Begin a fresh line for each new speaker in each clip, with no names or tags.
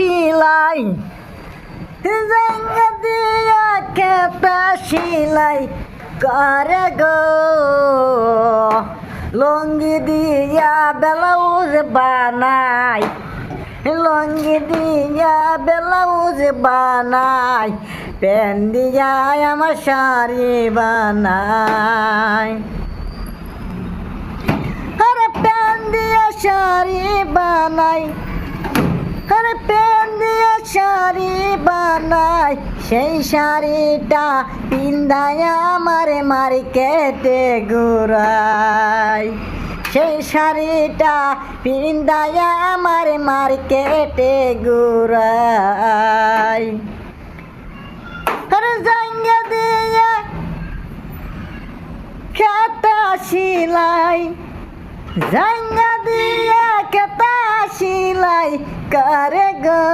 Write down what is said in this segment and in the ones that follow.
শিলাই জাঙ্গা দিয়া কেতা শিলাই করে গো লঙ্গি দিয়া ব্লাউজ বানাই লঙ্গি দিয়া ব্লাউজ বানাই প্যান দিয়া আমার শাড়ি বানাই আরে প্যান দিয়া শাড়ি বানাই আরে প্যান দিয়া শাড়ি বানাই সেই শাড়িটা পিন্দায় আমার মার্কেটে ঘুরাই সেই শাড়িটা পিন্দায় আমার মার্কেটে ঘুরাই আরে জাঙ্গা দিয়ে কেতা শিলাই জাঙ্গা দিয়া কেতা শিলাই করে গো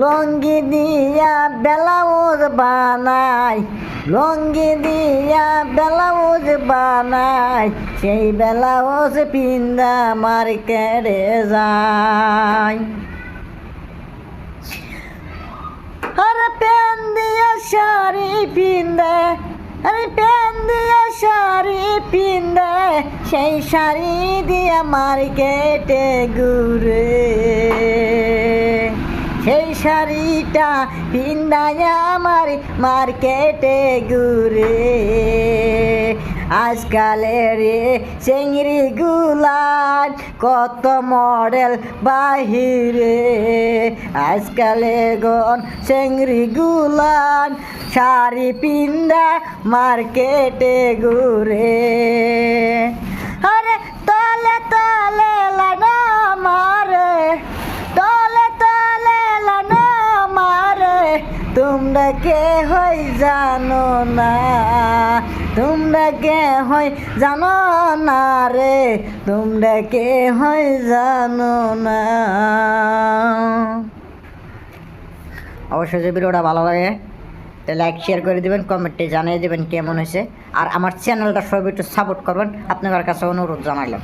লঙ্গি দিয়া ব্লাউজ বানাই লঙ্গি দিয়া ব্লাউজ বানাই সেই ব্লাউজ পিন্দা মার্কেটে যায় আরে প্যান দিয়া শাড়ি পিন্দে আরে প্যান দিয়া শাড়ি পিন্দে সেই শাড়ি দিয়া মার্কেটে ঘুরে সেই শাড়িটা পিন্দায় আমার মার্কেটে ঘুরে আজকালের চেংড়ি গুলান কত মডেল বাহিরে আজকালে গন চেংড়ি গুলান শাড়ি পিন্দা মার্কেটে ঘুরে আরে তলে তলে লানা মারে তলে তলে লানা মারে তোমরা কে হই জানো না তোমরা কে হই জানো না রে তোমরা কে হই জানো না। অবশ্যই যে ভিডিওটা ভালো লাগে তো লাইক শেয়ার করে দেবেন, কমেন্টে জানিয়ে দেবেন কেমন হয়েছে, আর আমার চ্যানেলটা সবাই একটু সাপোর্ট করবেন আপনাদের কাছে অনুরোধ জানালাম।